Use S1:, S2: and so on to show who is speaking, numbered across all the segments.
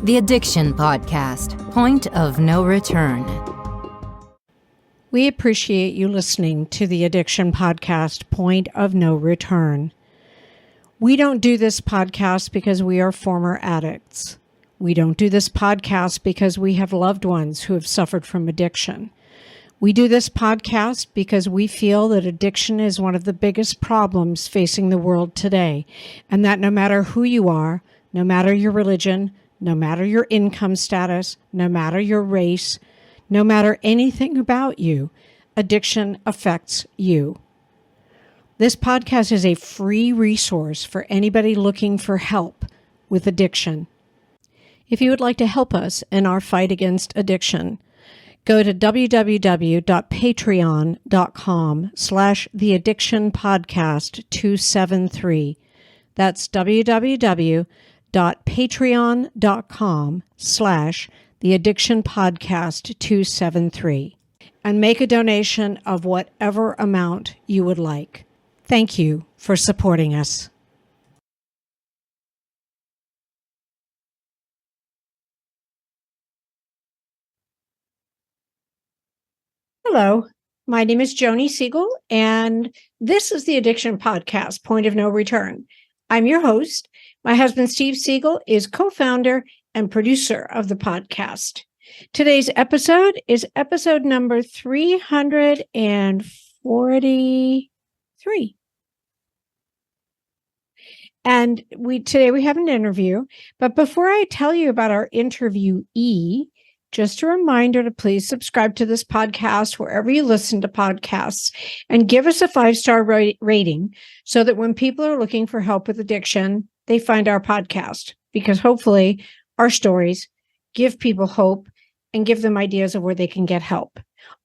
S1: The Addiction Podcast, Point of No Return.
S2: We appreciate you listening to the Addiction Podcast, Point of No Return. We don't do this podcast because we are former addicts. We don't do this podcast because we have loved ones who have suffered from addiction. We do this podcast because we feel that addiction is one of the biggest problems facing the world today, and that no matter who you are, no matter your religion, no matter your income status, no matter your race, no matter anything about you, addiction affects you. This podcast is a free resource for anybody looking for help with addiction. If you would like to help us in our fight against addiction, go to www.patreon.com/theaddictionpodcast273. That's www.patreon.com/theaddictionpodcast273 and make a donation of whatever amount you would like. Thank you for supporting us. Hello, my name is Joni Siegel, and this is the Addiction Podcast, Point of No Return. I'm your host. My husband, Steve Siegel, is co-founder and producer of the podcast. Today's episode is episode number 343. And today we have an interview. But before I tell you about our interviewee, just a reminder to please subscribe to this podcast wherever you listen to podcasts and give us a 5-star rating so that when people are looking for help with addiction, they find our podcast, because hopefully our stories give people hope and give them ideas of where they can get help.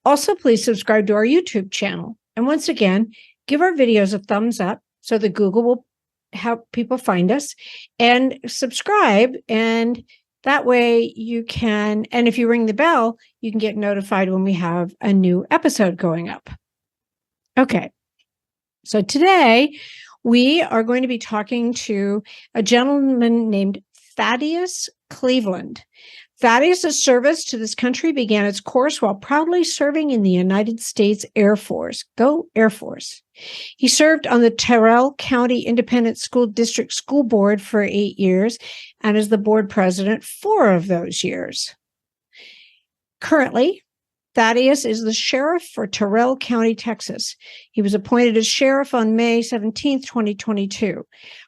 S2: Also, please subscribe to our YouTube channel. And once again, give our videos a thumbs up so that Google will help people find us, and subscribe. And that way you can, and if you ring the bell, you can get notified when we have a new episode going up. Okay. So today we are going to be talking to a gentleman named Thaddeus Cleveland. Thaddeus' service to this country began its course while proudly serving in the United States Air Force. Go Air Force. He served on the Terrell County Independent School District School Board for 8 years and is the board president 4 of those years. Currently, Thaddeus is the sheriff for Terrell County, Texas. He was appointed as sheriff on May 17, 2022.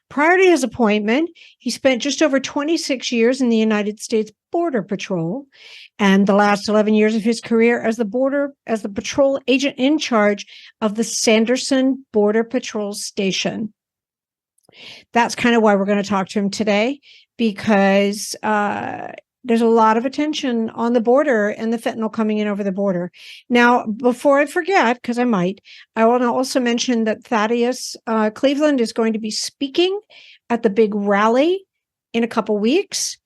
S2: Prior to his appointment, he spent just over 26 years in the United States Border Patrol, and the last 11 years of his career as the patrol agent in charge of the Sanderson Border Patrol Station. That's kind of why we're going to talk to him today, because there's a lot of attention on the border and the fentanyl coming in over the border. Now, before I forget, because I might, I want to also mention that Thaddeus Cleveland is going to be speaking at the big rally in a couple weeks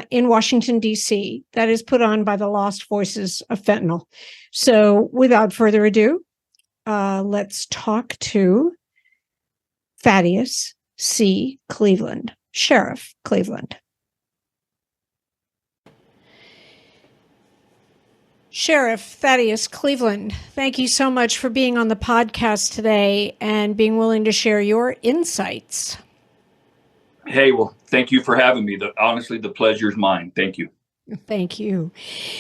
S2: in Washington, D.C. that is put on by the Lost Voices of Fentanyl. So without further ado, let's talk to Thaddeus C. Cleveland, Sheriff Cleveland. Sheriff Thaddeus Cleveland, thank you so much for being on the podcast today and being willing to share your insights.
S3: Hey, well, thank you for having me. Honestly, the pleasure is mine. Thank you.
S2: Thank you.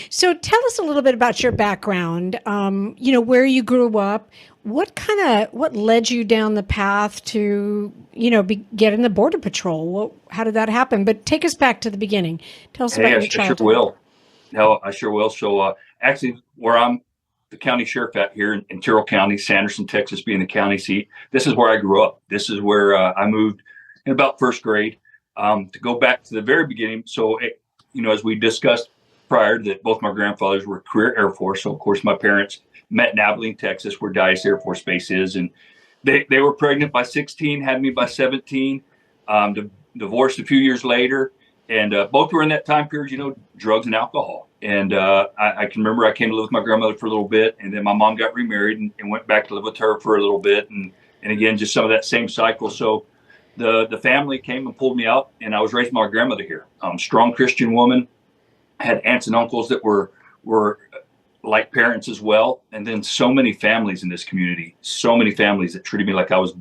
S2: So tell us a little bit about your background, where you grew up, what led you down the path to, get in the Border Patrol? How did that happen? But take us back to the beginning. Tell us about your childhood.
S3: I sure will. No, I sure will. So actually, where I'm the county sheriff out here in Terrell County, Sanderson, Texas, being the county seat, this is where I grew up. This is where I moved in about first grade. To go back to the very beginning, so, as we discussed prior, that both my grandfathers were career Air Force. So, of course, my parents met in Abilene, Texas, where Thaddeus Air Force Base is. And they were pregnant by 16, had me by 17, divorced a few years later. And both were in that time period, drugs and alcohol. And I can remember I came to live with my grandmother for a little bit, and then my mom got remarried and went back to live with her for a little bit. And again, just some of that same cycle. So the family came and pulled me out, and I was raised by my grandmother here. Strong Christian woman, had aunts and uncles that were like parents as well. And then so many families in this community, so many families that treated me like I was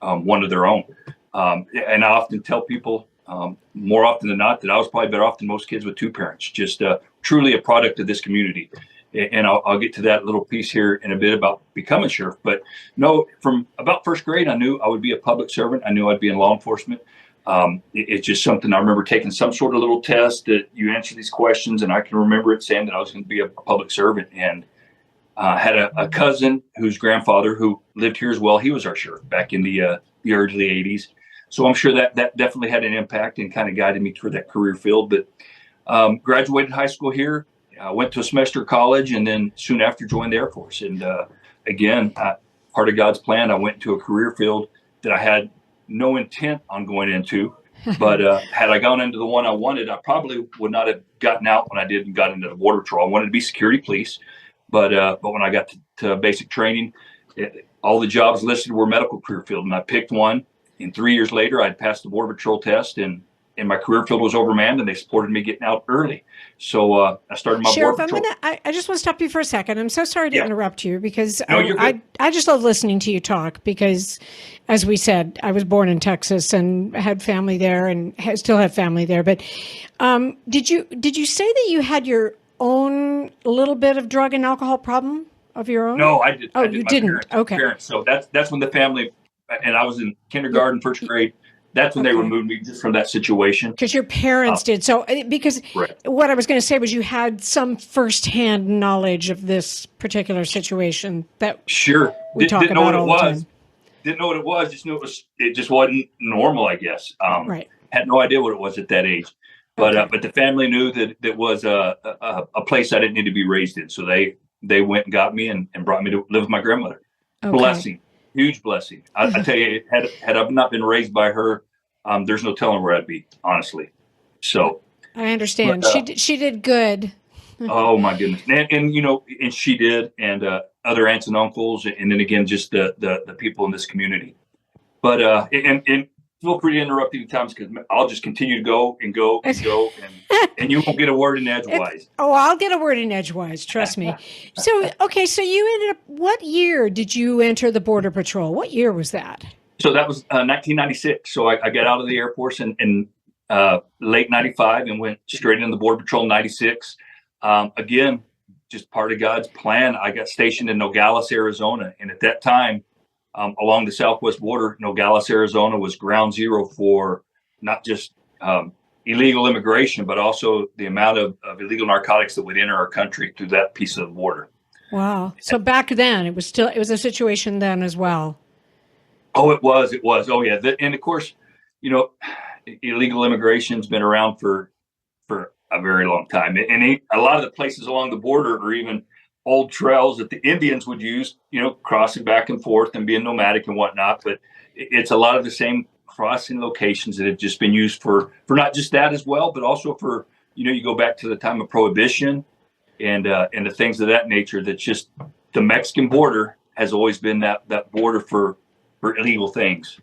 S3: one of their own. And I often tell people, more often than not, that I was probably better off than most kids with two parents, just truly a product of this community. And I'll get to that little piece here in a bit about becoming sheriff. But no, from about first grade, I knew I would be a public servant. I knew I'd be in law enforcement. It's just something I remember taking some sort of little test that you answer these questions, and I can remember it saying that I was going to be a public servant. And had a cousin whose grandfather who lived here as well. He was our sheriff back in the early 80s. So I'm sure that definitely had an impact and kind of guided me toward that career field. But graduated high school here, went to a semester of college, and then soon after joined the Air Force. And again, part of God's plan, I went to a career field that I had no intent on going into. But had I gone into the one I wanted, I probably would not have gotten out when I did and got into the Border Patrol. I wanted to be security police. But when I got to basic training, all the jobs listed were medical career field, and I picked one. And 3 years later, I'd passed the Border Patrol test, and my career field was overmanned, and they supported me getting out early. So I started my
S2: Sheriff,
S3: Border Patrol.
S2: I just want to stop you for a second. I'm so sorry to interrupt you, because
S3: No, you're good.
S2: I just love listening to you talk, because, as we said, I was born in Texas and had family there, and still have family there. But did you say that you had your own little bit of drug and alcohol problem of your own?
S3: No, I did.
S2: Oh,
S3: I did.
S2: you
S3: My
S2: didn't. Okay.
S3: Parents. So that's when the family, and I was in kindergarten, first grade. That's when they removed me just from that situation.
S2: Because your parents did. So, because what I was going to say was you had some firsthand knowledge of this particular situation that we talk
S3: didn't know
S2: about
S3: what it
S2: all
S3: was.
S2: the time.
S3: Didn't know what it was. Just knew it just wasn't normal, I guess. Had no idea what it was at that age. But but the family knew that it was a place I didn't need to be raised in. So they went and got me and brought me to live with my grandmother.
S2: Okay.
S3: Blessing. Huge blessing. I tell you, had I not been raised by her, there's no telling where I'd be, honestly. So
S2: I understand. She did good.
S3: Oh my goodness. And you know, and she did, and other aunts and uncles, and then again, just the people in this community. But and feel free to interrupt me at times, because I'll just continue to go and go and go, and you won't get a word in edgewise.
S2: I'll get a word in edgewise. Trust me. So, okay. So you ended up, what year did you enter the Border Patrol? What year was that?
S3: So that was 1996. So I got out of the Air Force in late 95 and went straight into the Border Patrol in 96. Again, just part of God's plan. I got stationed in Nogales, Arizona. And at that time, along the southwest border, Nogales, Arizona was ground zero for not just illegal immigration, but also the amount of illegal narcotics that would enter our country through that piece of the border.
S2: Wow. So back then, it was a situation then as well.
S3: Oh, it was. Oh, yeah. And of course, you know, illegal immigration's been around for a very long time. And a lot of the places along the border are even old trails that the Indians would use, you know, crossing back and forth and being nomadic and whatnot. But it's a lot of the same crossing locations that have just been used for not just that as well, but also for, you know, you go back to the time of Prohibition and the things of that nature. That's just the Mexican border has always been that border for illegal things.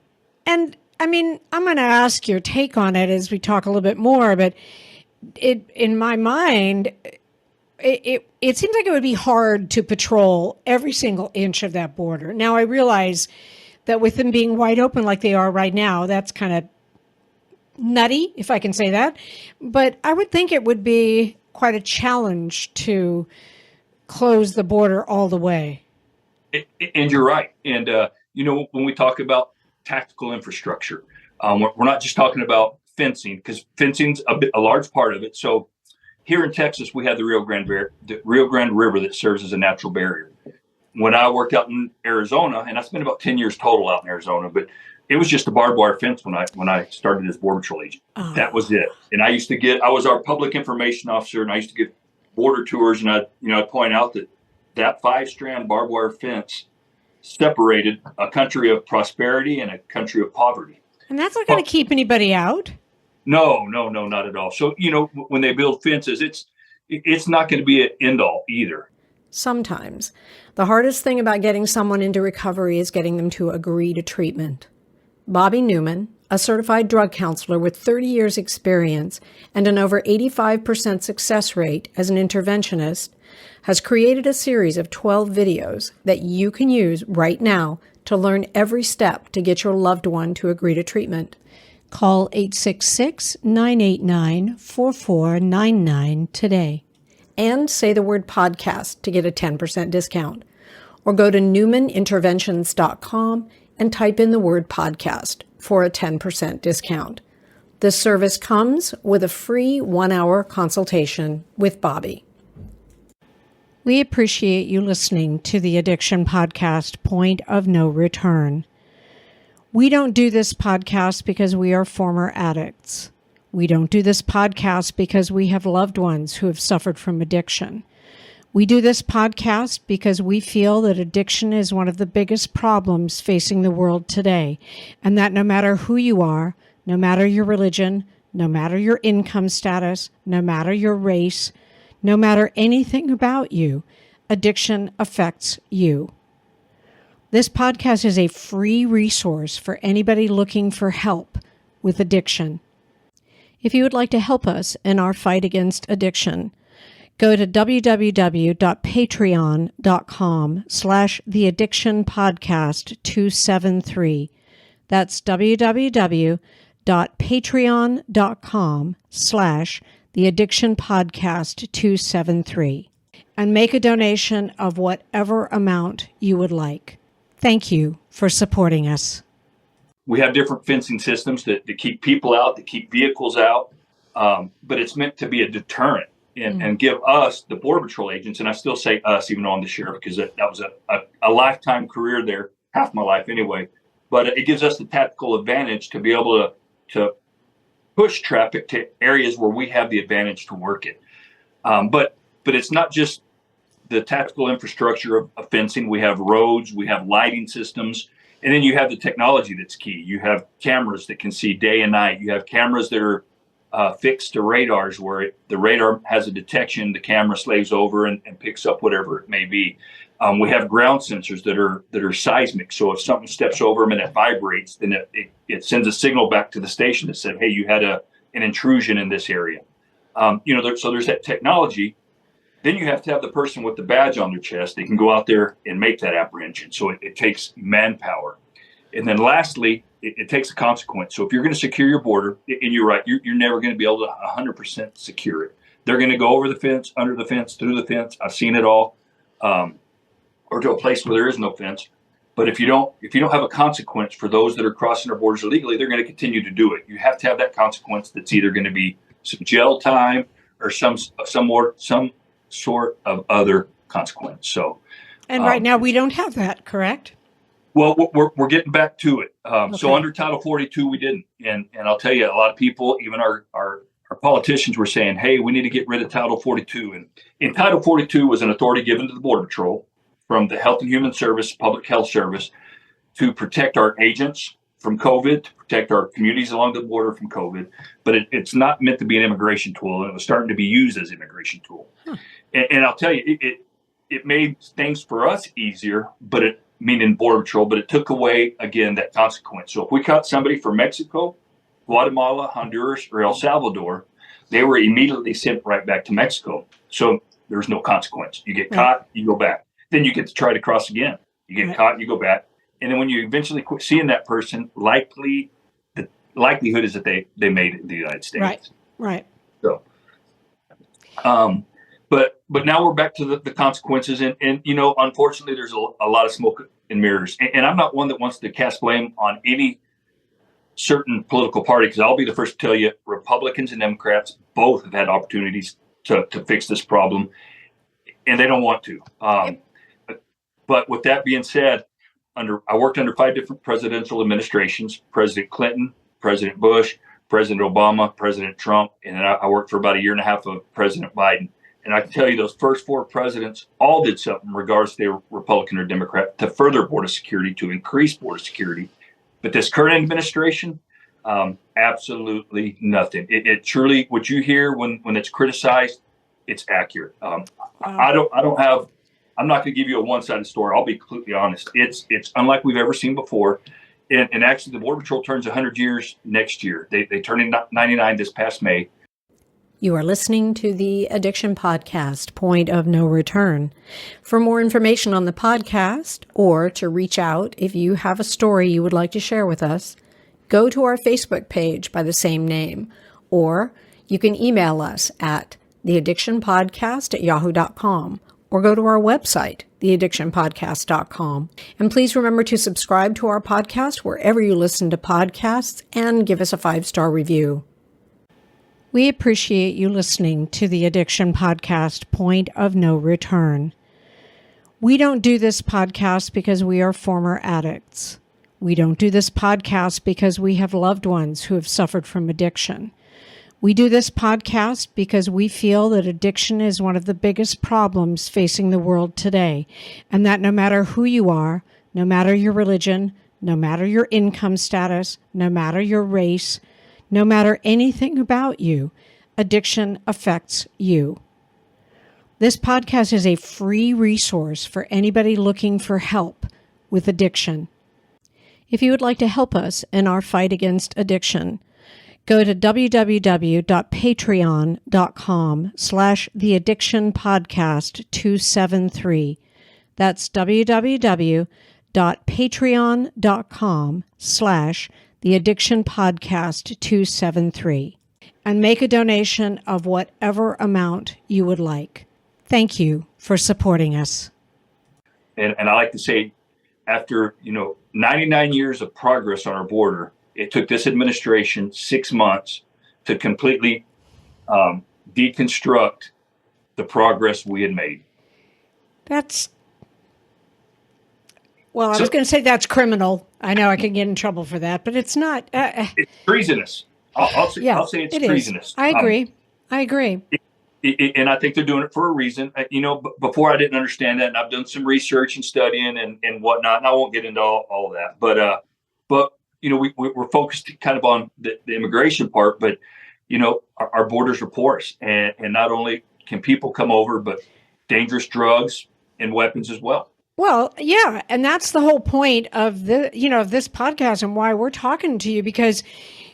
S2: And I mean, I'm going to ask your take on it as we talk a little bit more, but in my mind, it seems like it would be hard to patrol every single inch of that border. Now, I realize that with them being wide open like they are right now, that's kind of nutty, if I can say that. But I would think it would be quite a challenge to close the border all the way.
S3: And you're right. And, you know, when we talk about tactical infrastructure, we're not just talking about fencing, because fencing's a large part of it. So here in Texas, we have the Rio Grande River that serves as a natural barrier. When I worked out in Arizona, and I spent about 10 years total out in Arizona, but it was just a barbed wire fence when I started as Border Patrol agent. Oh. That was it. And I was our public information officer, and I used to give border tours, and I'd point out that 5-strand barbed wire fence separated a country of prosperity and a country of poverty.
S2: And that's not going to keep anybody out?
S3: No, not at all. So, you know, when they build fences, it's not going to be an end all either.
S4: Sometimes the hardest thing about getting someone into recovery is getting them to agree to treatment. Bobby Newman, a certified drug counselor with 30 years experience and an over 85% success rate as an interventionist, has created a series of 12 videos that you can use right now to learn every step to get your loved one to agree to treatment.
S2: Call 866-989-4499 today.
S4: And say the word podcast to get a 10% discount. Or go to newmaninterventions.com and type in the word podcast for a 10% discount. This service comes with a free 1-hour consultation with Bobby.
S2: We appreciate you listening to the Addiction Podcast, Point of No Return. We don't do this podcast because we are former addicts. We don't do this podcast because we have loved ones who have suffered from addiction. We do this podcast because we feel that addiction is one of the biggest problems facing the world today, and that no matter who you are, no matter your religion, no matter your income status, no matter your race, no matter anything about you, addiction affects you. This podcast is a free resource for anybody looking for help with addiction. If you would like to help us in our fight against addiction, go to www.patreon.com/theaddictionpodcast273. That's www.patreon.com/theaddictionpodcast273. And make a donation of whatever amount you would like. Thank you for supporting us.
S3: We have different fencing systems that keep people out, that keep vehicles out, but it's meant to be a deterrent and give us, the Border Patrol agents, and I still say us, even though I'm the sheriff, because that was a lifetime career there, half my life anyway, but it gives us the tactical advantage to be able to push traffic to areas where we have the advantage to work it. But it's not just the tactical infrastructure of fencing. We have roads, we have lighting systems, and then you have the technology that's key. You have cameras that can see day and night. You have cameras that are fixed to radars where the radar has a detection, the camera slaves over and picks up whatever it may be. We have ground sensors that are seismic. So if something steps over them and it vibrates, then it sends a signal back to the station that said, hey, you had an intrusion in this area. So there's that technology. Then you have to have the person with the badge on their chest. They can go out there and make that apprehension. So it takes manpower. And then lastly, it takes a consequence. So if you're going to secure your border, and you're right, you're never going to be able to 100% secure it. They're going to go over the fence, under the fence, through the fence. I've seen it all, or to a place where there is no fence. But if you don't have a consequence for those that are crossing our borders illegally, they're going to continue to do it. You have to have that consequence that's either going to be some jail time or some sort of other consequence. So,
S2: and right now we don't have that, correct?
S3: Well, we're getting back to it.
S2: Okay.
S3: So under Title 42, we didn't, and I'll tell you, a lot of people, even our politicians, were saying, "Hey, we need to get rid of Title 42." And in Title 42 was an authority given to the Border Patrol from the Health and Human Service, Public Health Service, to protect our agents from COVID, to protect our communities along the border from COVID. But it's not meant to be an immigration tool, and it was starting to be used as an immigration tool. And I'll tell you, it made things for us easier, meaning Border Patrol, but it took away, again, that consequence. So if we caught somebody from Mexico, Guatemala, Honduras, or El Salvador, they were immediately sent right back to Mexico. So there's no consequence. You get caught, you go back. Then you get to try to cross again. You get caught, you go back. And then when you eventually quit seeing that person, the likelihood is that they made it in the United States.
S2: Right.
S3: So, but now we're back to the consequences. And unfortunately, there's a lot of smoke and mirrors. And I'm not one that wants to cast blame on any certain political party, because I'll be the first to tell you, Republicans and Democrats both have had opportunities to fix this problem, and they don't want to. But with that being said, I worked under 5 different presidential administrations: President Clinton, President Bush, President Obama, President Trump, and then I worked for about a year and a half of President Biden. And I can tell you, those first 4 presidents all did something, regardless if they were Republican or Democrat, to further border security, to increase border security. But this current administration, absolutely nothing. It truly, what you hear when it's criticized, it's accurate. I'm not going to give you a one-sided story. I'll be completely honest. It's unlike we've ever seen before. And actually, the Border Patrol turns 100 years next year. They turn in 99 this past May.
S4: You are listening to the Addiction Podcast, Point of No Return. For more information on the podcast, or to reach out if you have a story you would like to share with us, go to our Facebook page by the same name, or you can email us at theaddictionpodcast@yahoo.com, or go to our website, theaddictionpodcast.com. And please remember to subscribe to our podcast wherever you listen to podcasts and give us a 5-star review.
S2: We appreciate you listening to the Addiction Podcast, Point of No Return. We don't do this podcast because we are former addicts. We don't do this podcast because we have loved ones who have suffered from addiction. We do this podcast because we feel that addiction is one of the biggest problems facing the world today, and that no matter who you are, no matter your religion, no matter your income status, no matter your race, no matter anything about you, addiction affects you. This podcast is a free resource for anybody looking for help with addiction. If you would like to help us in our fight against addiction, go to www.patreon.com/theaddictionpodcast273. That's www.patreon.com/theaddictionpodcast273. And make a donation of whatever amount you would like. Thank you for supporting us.
S3: And I like to say, after 99 years of progress on our border, it took this administration 6 months to completely deconstruct the progress we had made.
S2: I was going to say that's criminal. I know I could get in trouble for that, but it's not.
S3: It's treasonous. I'll say it's treasonous.
S2: I agree.
S3: And I think they're doing it for a reason. Before I didn't understand that, and I've done some research and studying and whatnot, and I won't get into all of that. But we're focused kind of on the immigration part, but our borders are porous, and not only can people come over, but dangerous drugs and weapons as well.
S2: Well, yeah, and that's the whole point of this podcast and why we're talking to you, because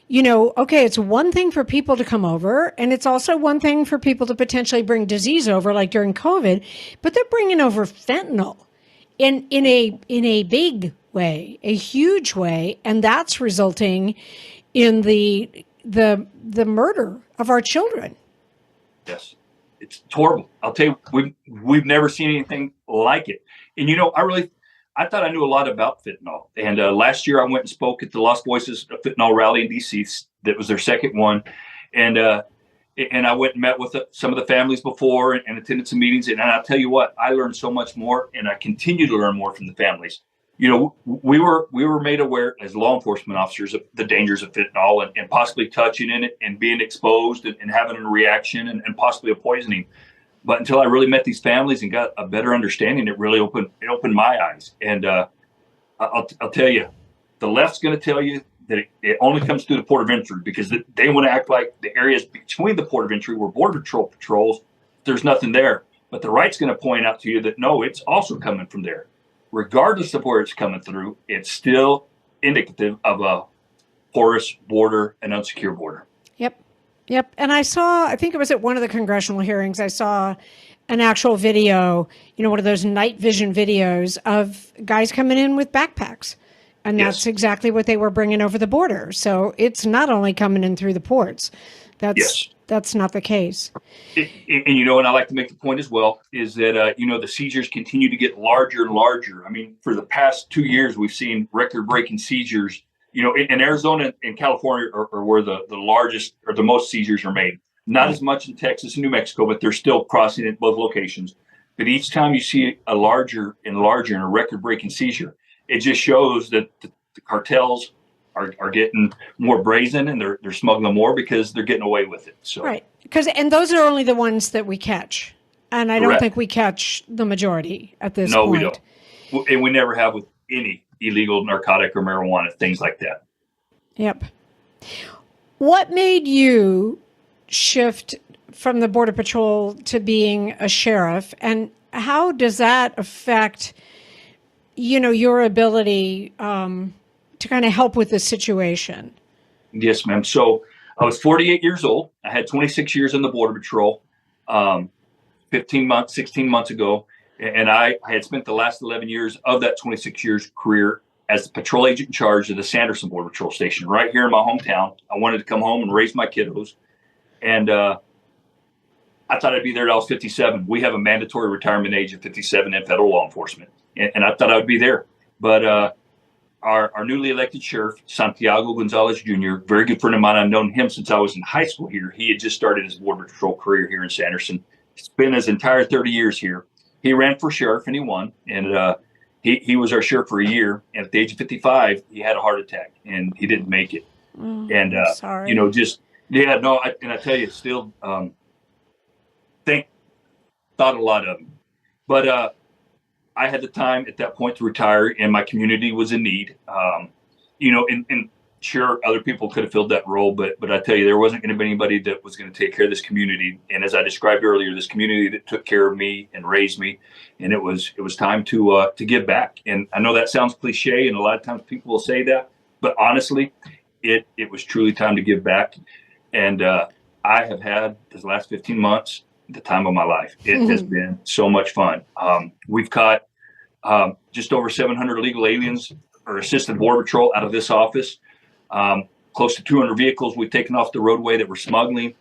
S2: it's one thing for people to come over, and it's also one thing for people to potentially bring disease over, like during COVID, but they're bringing over fentanyl in a big way, a huge way, and that's resulting in the murder of our children.
S3: Yes, it's horrible. I'll tell you, we've never seen anything like it. And I thought I knew a lot about fentanyl. And last year I went and spoke at the Lost Voices Fentanyl rally in D.C. That was their second one. And I went and met with some of the families before and attended some meetings. And I'll tell you what, I learned so much more, and I continue to learn more from the families. We were made aware as law enforcement officers of the dangers of fentanyl and possibly touching in it and being exposed and having a reaction and possibly a poisoning. But until I really met these families and got a better understanding, it really opened my eyes. And I'll tell you, the left's going to tell you that it only comes through the port of entry, because they want to act like the areas between the port of entry where Border Patrol patrols, there's nothing there. But the right's going to point out to you that, no, it's also coming from there. Regardless of where it's coming through, it's still indicative of a porous border and unsecure border.
S2: Yep. And I think it was at one of the congressional hearings, I saw an actual video, one of those night vision videos of guys coming in with backpacks. And that's exactly what they were bringing over the border. So it's not only coming in through the ports. That's not the case.
S3: And I like to make the point as well, is that, the seizures continue to get larger and larger. I mean, for the past 2 years, we've seen record-breaking seizures. In Arizona and California are where the largest or the most seizures are made. Not as much in Texas and New Mexico, but they're still crossing at both locations. But each time you see a larger and larger and a record-breaking seizure, it just shows that the cartels are getting more brazen, and they're smuggling more because they're getting away with it. So
S2: right, and those are only the ones that we catch, and I don't think we catch the majority at this point.
S3: No, we don't, and we never have with any illegal narcotic or marijuana, things like that.
S2: Yep. What made you shift from the Border Patrol to being a sheriff, and how does that affect, your ability to to kind of help with the situation?
S3: Yes, ma'am. So I was 48 years old. I had 26 years in the Border Patrol, 16 months ago. And I had spent the last 11 years of that 26 years career as the patrol agent in charge of the Sanderson Border Patrol Station right here in my hometown. I wanted to come home and raise my kiddos. And I thought I'd be there till I was 57. We have a mandatory retirement age of 57 in federal law enforcement. And I thought I would be there. But our newly elected sheriff, Santiago Gonzalez Jr., very good friend of mine. I've known him since I was in high school here. He had just started his Border Patrol career here in Sanderson. Spent his entire 30 years here. He ran for sheriff and he won. And he was our sheriff for a year. And at the age of 55, he had a heart attack and he didn't make it. And,
S2: sorry.
S3: you know, I tell you, still thought a lot of him. But I had the time at that point to retire, and my community was in need. You know, and sure, other people could have filled that role, but I tell you, there wasn't going to be anybody that was going to take care of this community. And as I described earlier, this community that took care of me and raised me, and it was time to give back. And I know that sounds cliche, and a lot of times people will say that, but honestly, it was truly time to give back. And I have had this last 15 months the time of my life. It has been so much fun. We've caught just over 700 illegal aliens or assisted Border Patrol out of this office. Close to 200 vehicles we've taken off the roadway that were smuggling.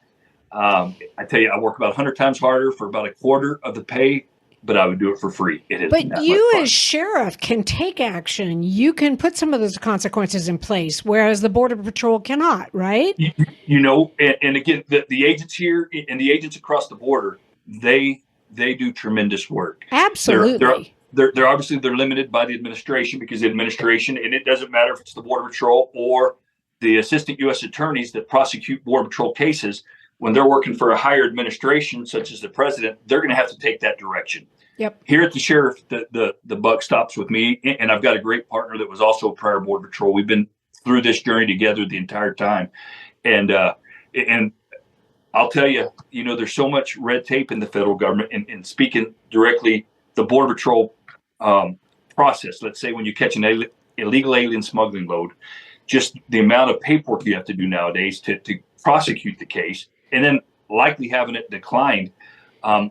S3: I tell you, I work about 100 times harder for about a quarter of the pay, but I would do it for free.
S2: But you as sheriff can take action. You can put some of those consequences in place, whereas the Border Patrol cannot, right?
S3: You know, and again, the agents here and the agents across the border, they do tremendous work.
S2: Absolutely.
S3: They're obviously they're limited by the administration, because the administration, and it doesn't matter if it's the Border Patrol or the assistant U.S. attorneys that prosecute Border Patrol cases, when they're working for a higher administration, such as the president, they're going to have to take that direction.
S2: Yep.
S3: Here at the sheriff, the buck stops with me, and I've got a great partner that was also a prior Border Patrol. We've been through this journey together the entire time, and I'll tell you, you know, there's so much red tape in the federal government, and speaking directly, the Border Patrol process. Let's say when you catch an illegal alien smuggling load, just the amount of paperwork you have to do nowadays to prosecute the case, and then likely having it declined.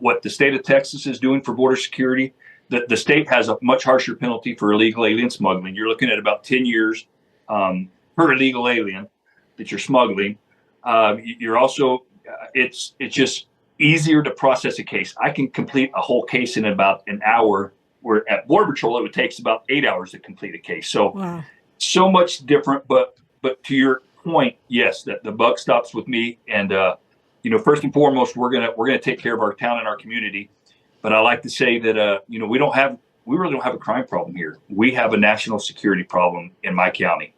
S3: What the state of Texas is doing for border security, the state has a much harsher penalty for illegal alien smuggling. You're looking at about 10 years per illegal alien that you're smuggling. You're also, it's just easier to process a case. I can complete a whole case in about an hour, where at Border Patrol, it would take about 8 hours to complete a case. So,
S2: wow.
S3: So much different, but to your point, yes, that the buck stops with me. And, you know, first and foremost, we're going to take care of our town and our community. But I like to say that, you know, we really don't have a crime problem here. We have a national security problem in my county.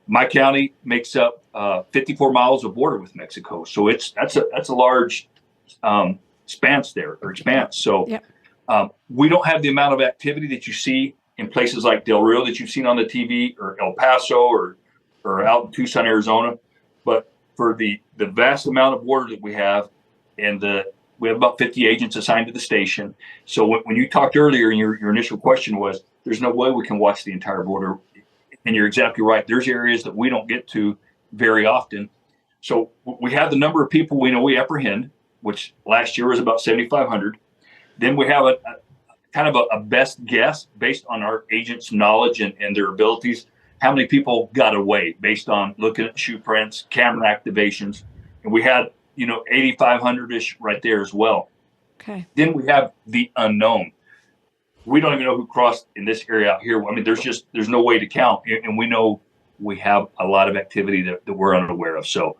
S3: My county makes up 54 miles of border with Mexico. So that's a large expanse there. So
S2: yep.
S3: We don't have the amount of activity that you see in places like Del Rio that you've seen on the TV, or El Paso, or out in Tucson, Arizona. But for the vast amount of border that we have, and we have about 50 agents assigned to the station. So when you talked earlier, and your initial question was, there's no way we can watch the entire border. And you're exactly right. There's areas that we don't get to very often. So we have the number of people we know we apprehend, which last year was about 7,500. Then we have a kind of a best guess based on our agents' knowledge and their abilities, how many people got away based on looking at shoe prints, camera activations. And we had, you know, 8,500-ish right there as well.
S2: Okay. Then
S3: we have the unknown. We don't even know who crossed in this area out here. I mean, there's no way to count. And we know we have a lot of activity that we're unaware of. So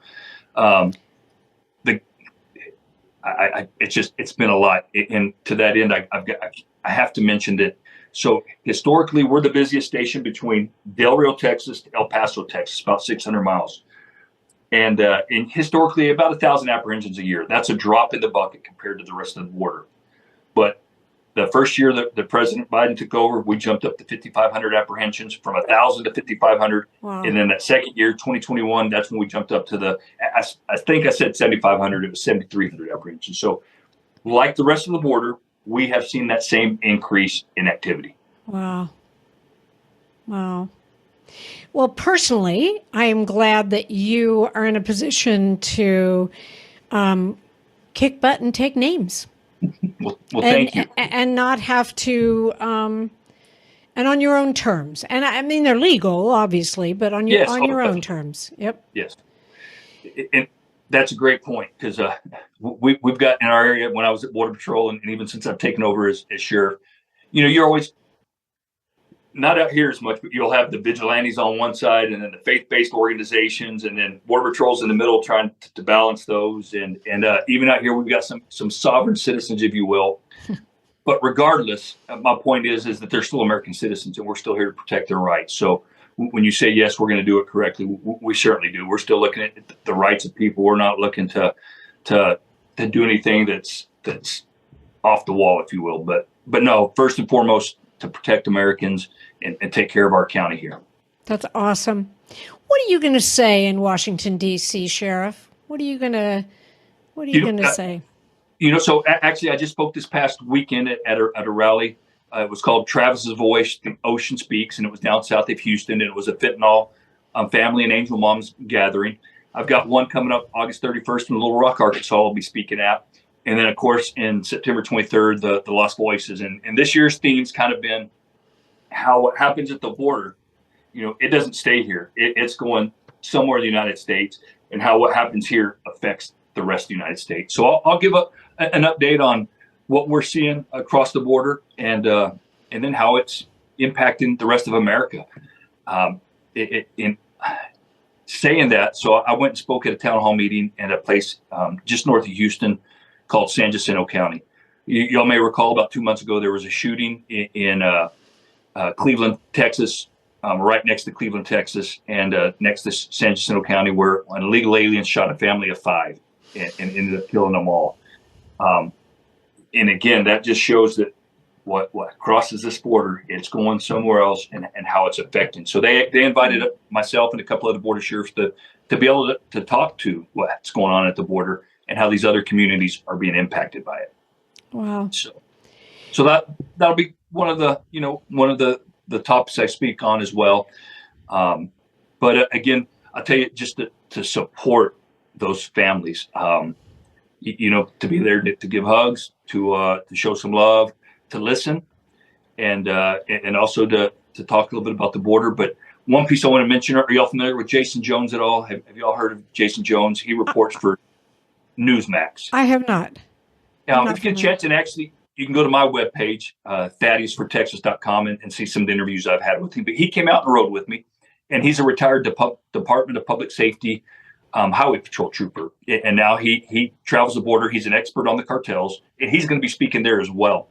S3: it's been a lot. And to that end, I have to mention that. So historically, we're the busiest station between Del Rio, Texas to El Paso, Texas, about 600 miles. And historically, about 1,000 apprehensions a year. That's a drop in the bucket compared to the rest of the border. But the first year that President Biden took over, we jumped up to 5,500 apprehensions, from 1,000 to 5,500.
S2: Wow.
S3: And then that second year, 2021, that's when we jumped up to I think I said 7,500. It was 7,300 apprehensions. So like the rest of the border, we have seen that same increase in activity.
S2: Wow. Well, personally, I am glad that you are in a position to kick butt and take names.
S3: Well, thank you.
S2: And not have to, and on your own terms. And I mean, they're legal, obviously, but on your own terms. Yep.
S3: Yes. And that's a great point, because we've got in our area, when I was at Border Patrol, and even since I've taken over as sheriff, you're always not out here as much, but you'll have the vigilantes on one side, and then the faith-based organizations, and then Border Patrol's in the middle trying to balance those. And even out here, we've got some sovereign citizens, if you will. But regardless, my point is that they're still American citizens, and we're still here to protect their rights. So when you say, yes, we're going to do it correctly, we certainly do. We're still looking at the rights of people. We're not looking to do anything that's off the wall, if you will. But no, first and foremost, to protect Americans and take care of our county here.
S2: That's awesome. What are you going to say in Washington, D.C., Sheriff? What are you going to say?
S3: So actually, I just spoke this past weekend at a rally. It was called Travis's Voice, The Ocean Speaks, and it was down south of Houston, and it was a fentanyl family and angel moms gathering. I've got one coming up August 31st in Little Rock, Arkansas, I'll be speaking at. And then, of course, in September 23rd, the Lost Voices. And this year's theme's kind of been how what happens at the border, it doesn't stay here. It's going somewhere in the United States, and how what happens here affects the rest of the United States. So I'll give an update on what we're seeing across the border, and then how it's impacting the rest of America. In saying that, so I went and spoke at a town hall meeting at a place just north of Houston called Sanderson County. Y'all may recall about 2 months ago, there was a shooting in Cleveland, Texas, right next to Cleveland, Texas, and next to Sanderson County, where an illegal alien shot a family of 5 and ended up killing them all. And again, that just shows that what crosses this border, it's going somewhere else, and how it's affecting. So they invited myself and a couple of the border sheriffs to be able to talk to what's going on at the border and how these other communities are being impacted by it.
S2: Wow.
S3: So that'll be one of the topics I speak on as well. But again, I'll tell you, just to support those families, to be there to give hugs, to show some love, to listen, and also to talk a little bit about the border. But one piece I want to mention, are y'all familiar with Jason Jones at all? Have y'all heard of Jason Jones? He reports for Newsmax.
S2: I have not.
S3: If you get a chance, and actually, you can go to my webpage, ThaddeusForTexas.com, and see some of the interviews I've had with him. But he came out on the road with me, and he's a retired Department of Public Safety highway patrol trooper. And now he travels the border. He's an expert on the cartels, and he's going to be speaking there as well.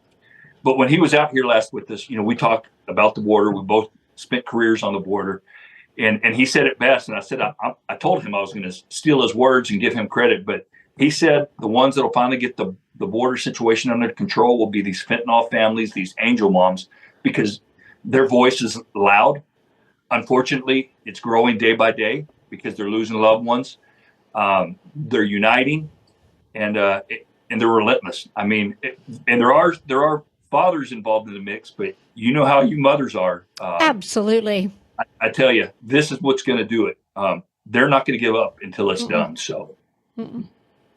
S3: But when he was out here last with us, we talked about the border. We both spent careers on the border. And he said it best. And I said, I told him I was going to steal his words and give him credit. But he said the ones that will finally get the border situation under control will be these fentanyl families, these angel moms, because their voice is loud. Unfortunately, it's growing day by day because they're losing loved ones. They're uniting, and they're relentless. I mean, and there are fathers involved in the mix, but you know how you mothers are.
S2: Absolutely.
S3: I tell you, this is what's going to do it. They're not going to give up until it's done. So.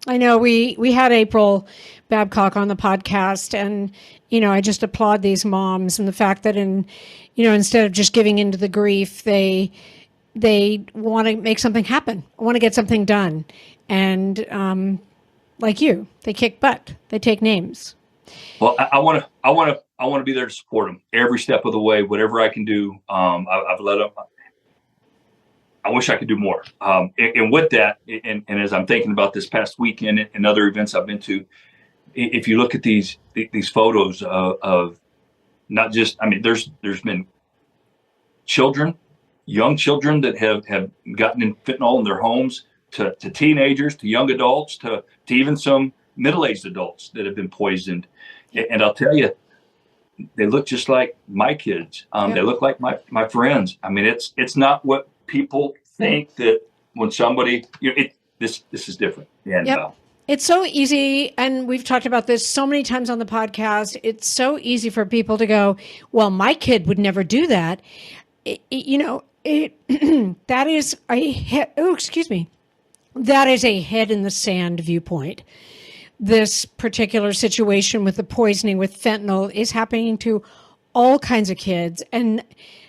S2: I know we had April Babcock on the podcast, and, I just applaud these moms and the fact that instead of just giving into the grief, they want to make something happen, want to get something done. And, like you, they kick butt, they take names.
S3: Well, I want to be there to support them every step of the way, whatever I can do. I've let them. I wish I could do more. And with that, and as I'm thinking about this past weekend and other events I've been to, if you look at these photos of not just, there's been young children that have gotten in fentanyl in their homes, to teenagers, to young adults, to even some middle-aged adults that have been poisoned. And I'll tell you, they look just like my kids. They look like my friends. It's not what people think, that when somebody, this is different. And
S2: it's so easy, and we've talked about this so many times on the podcast. It's so easy for people to go, well, my kid would never do that. that is excuse me. That is a head in the sand viewpoint. This particular situation with the poisoning with fentanyl is happening to all kinds of kids, and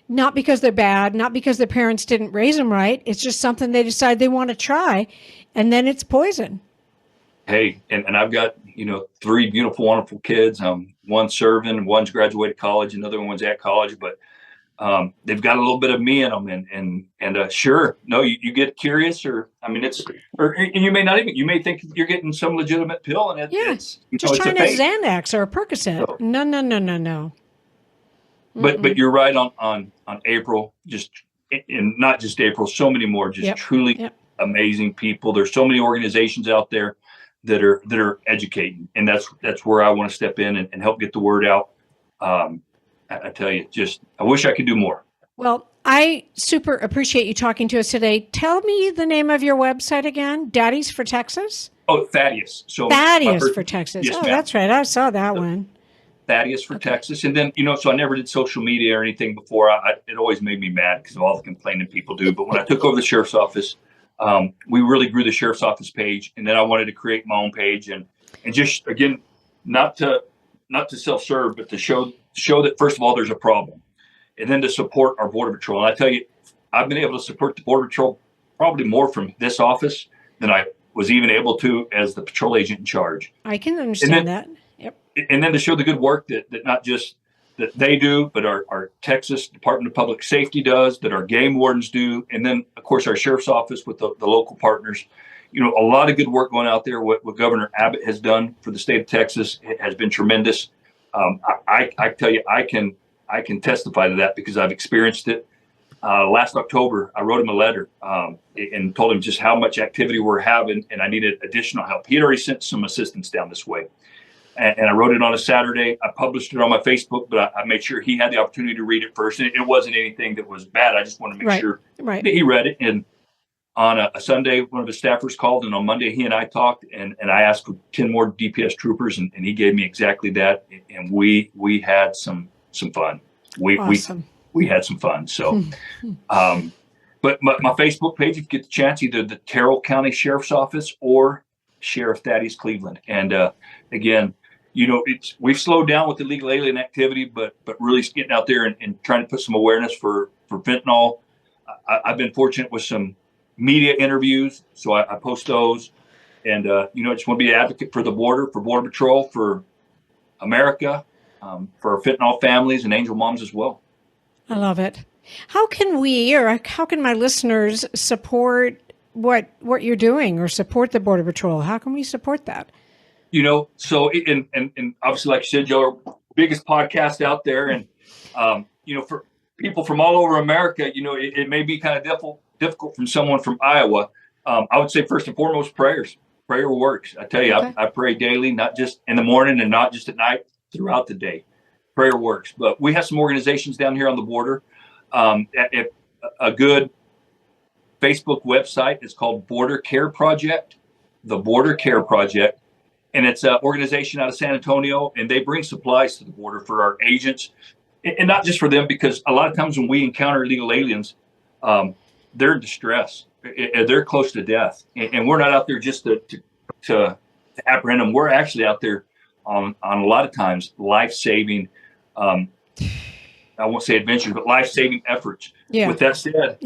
S2: not because they're bad, not because their parents didn't raise them right. It's just something they decide they want to try, and then it's poison.
S3: Hey, and I've got, 3 beautiful, wonderful kids. One's serving, one's graduated college, another one's at college, but they've got a little bit of me in them, and sure, no, you get curious, and you may not even, you may think you're getting some legitimate pill, and it's
S2: just
S3: it's
S2: trying a Xanax or a Percocet.
S3: So,
S2: No.
S3: but you're right on April, and not just April, so many more, truly amazing people. There's so many organizations out there that are educating, and that's where I want to step in and help get the word out. I tell you, I wish I could do more.
S2: Well, I super appreciate you talking to us today. Tell me the name of your website again. Daddy's for Texas?
S3: Oh, Thaddeus. So
S2: Thaddeus for Texas.
S3: Yes,
S2: oh,
S3: ma'am.
S2: That's right. I saw that one.
S3: Thaddeus for Texas. And then, so I never did social media or anything before. It always made me mad because of all the complaining people do. But when I took over the sheriff's office, we really grew the sheriff's office page. And then I wanted to create my own page and just, again, not to self-serve, but to show that, first of all, there's a problem, and then to support our Border Patrol. And I tell you, I've been able to support the Border Patrol probably more from this office than I was even able to as the patrol agent in charge.
S2: I can understand that. Yep.
S3: And then to show the good work that not just that they do, but our Texas Department of Public Safety does, that our game wardens do, and then, of course, our sheriff's office with the local partners. A lot of good work going out there. What Governor Abbott has done for the state of Texas has been tremendous. I tell you, I can testify to that because I've experienced it. Last October, I wrote him a letter and told him just how much activity we're having, and I needed additional help. He had already sent some assistance down this way. And I wrote it on a Saturday. I published it on my Facebook, but I made sure he had the opportunity to read it first. And it wasn't anything that was bad. I just wanted to make sure that he read it. And on a Sunday, one of his staffers called, and on Monday, he and I talked, and I asked for 10 more DPS troopers, and he gave me exactly that. And we had some fun.
S2: Awesome.
S3: We had some fun. So, but my Facebook page, if you get the chance, either the Terrell County Sheriff's Office or Sheriff Thaddeus Cleveland. And again, we've slowed down with illegal alien activity, but really getting out there and trying to put some awareness for fentanyl. I've been fortunate with some media interviews, so I post those. And, I just want to be an advocate for the border, for Border Patrol, for America, for our fentanyl families and angel moms as well.
S2: I love it. How can we, or how can my listeners support what you're doing or support the Border Patrol? How can we support that?
S3: So and obviously, like you said, Joe, our biggest podcast out there, and for people from all over America, it may be kind of difficult from someone from Iowa. I would say first and foremost, prayers. Prayer works. I tell you, okay. I pray daily, not just in the morning and not just at night, throughout the day. Prayer works. But we have some organizations down here on the border. A good Facebook website is called Border Care Project, the Border Care Project. And it's an organization out of San Antonio, and they bring supplies to the border for our agents, and not just for them, because a lot of times when we encounter illegal aliens, they're in distress. They're close to death, and we're not out there just to apprehend them. We're actually out there on a lot of times life-saving, I won't say adventures, but life-saving efforts. Yeah. With that said,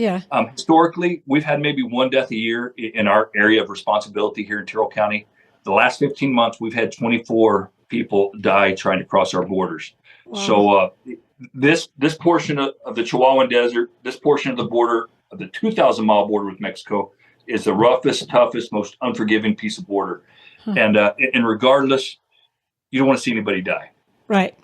S3: historically, we've had maybe one death a year in our area of responsibility here in Terrell County. The last 15 months, we've had 24 people die trying to cross our borders. Wow. So this portion of the Chihuahuan Desert, this portion of the border, of the 2,000-mile border with Mexico, is the roughest, toughest, most unforgiving piece of border. And regardless, you don't want to see anybody die.
S2: Right.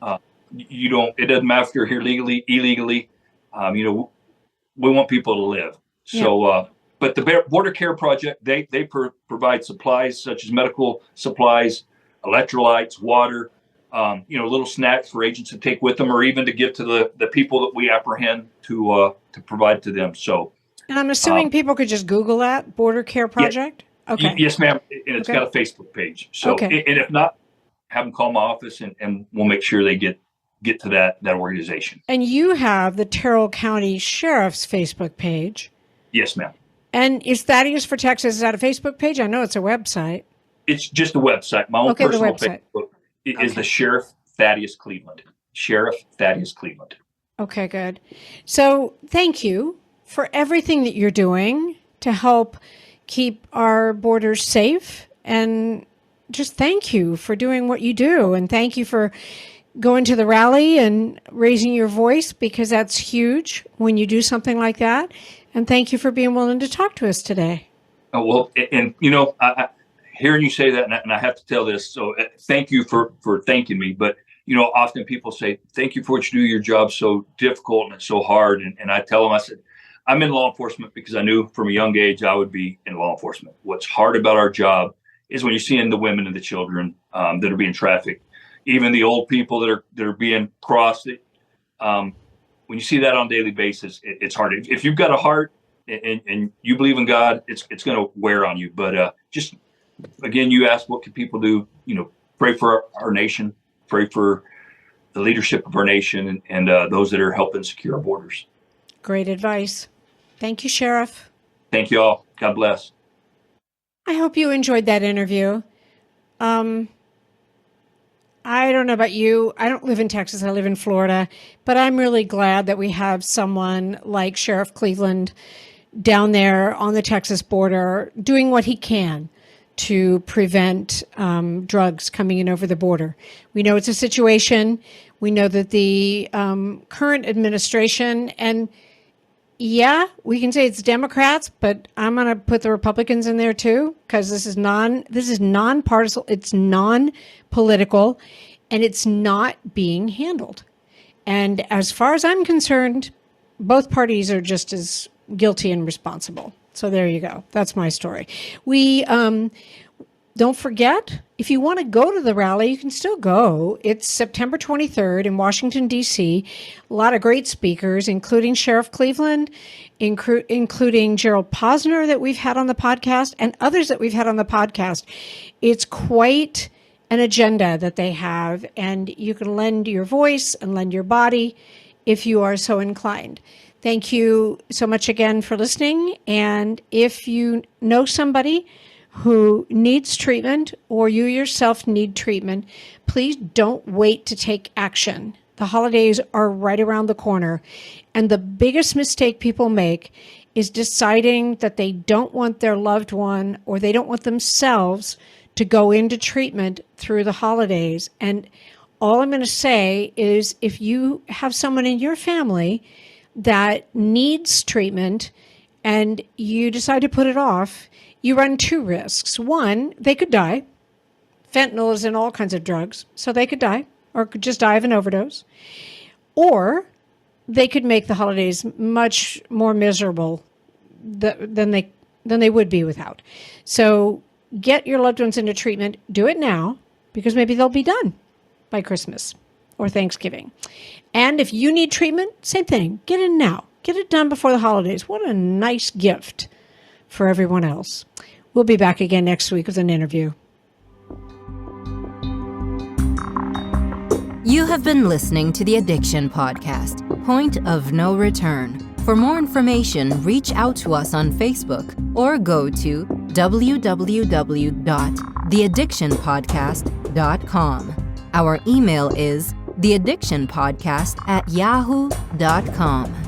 S3: You don't. It doesn't matter if you're here legally, illegally. We want people to live. So, but the Border Care Project, they provide supplies such as medical supplies, electrolytes, water, little snacks for agents to take with them, or even to give to the people that we apprehend to provide to them. So,
S2: and I'm assuming people could just Google that Border Care Project.
S3: Yeah,
S2: okay.
S3: Yes, ma'am. And it's got a Facebook page. So, and if not, have them call my office, and we'll make sure they get get to that organization.
S2: And you have the Terrell County Sheriff's Facebook page.
S3: Yes, ma'am.
S2: And is Thaddeus for Texas? Is that a Facebook page? I know it's a website.
S3: It's just a website. My own personal Facebook is the Sheriff Thaddeus Cleveland. Sheriff Thaddeus Cleveland.
S2: Okay, good. So thank you for everything that you're doing to help keep our borders safe. And just thank you for doing what you do. And thank you for going to the rally and raising your voice, because that's huge when you do something like that. And thank you for being willing to talk to us today.
S3: Oh, well, and I hearing you say that, and I have to tell this. So thank you for thanking me. But, often people say, thank you for what you do. Your job's so difficult and it's so hard. And I tell them, I said, I'm in law enforcement because I knew from a young age I would be in law enforcement. What's hard about our job is when you're seeing the women and the children that are being trafficked, even the old people that are being crossed. When you see that on a daily basis, it's hard. If you've got a heart and you believe in God, it's going to wear on you. But just again, you asked, what can people do? Pray for our nation, pray for the leadership of our nation, and those that are helping secure our borders.
S2: Great advice. Thank you, Sheriff.
S3: Thank you all. God bless.
S2: I hope you enjoyed that interview. I don't know about you. I don't live in Texas. I live in Florida. But I'm really glad that we have someone like Sheriff Cleveland down there on the Texas border doing what he can to prevent drugs coming in over the border. We know it's a situation. We know that the current administration, and yeah, we can say it's Democrats, but I'm going to put the Republicans in there too, because this is nonpartisan, it's non-political, and it's not being handled. And as far as I'm concerned, both parties are just as guilty and responsible. So there you go. That's my story. We don't forget, if you want to go to the rally, you can still go. It's September 23rd in Washington, D.C. A lot of great speakers, including Sheriff Cleveland, including Gerald Posner that we've had on the podcast, and others that we've had on the podcast. It's quite an agenda that they have, and you can lend your voice and lend your body if you are so inclined. Thank you so much again for listening. And if you know somebody who needs treatment, or you yourself need treatment, please don't wait to take action. The holidays are right around the corner. And the biggest mistake people make is deciding that they don't want their loved one, or they don't want themselves to go into treatment through the holidays. And all I'm going to say is, if you have someone in your family that needs treatment and you decide to put it off, you run two risks. One, they could die. Fentanyl is in all kinds of drugs, so they could die, or could just die of an overdose. Or they could make the holidays much more miserable than they would be without. So get your loved ones into treatment. Do it now, because maybe they'll be done by Christmas or Thanksgiving. And if you need treatment, same thing. Get in now. Get it done before the holidays. What a nice gift for everyone else. We'll be back again next week with an interview.
S1: You have been listening to the Addiction Podcast, Point of No Return. For more information, reach out to us on Facebook or go to www.theaddictionpodcast.com. Our email is theaddictionpodcast@yahoo.com.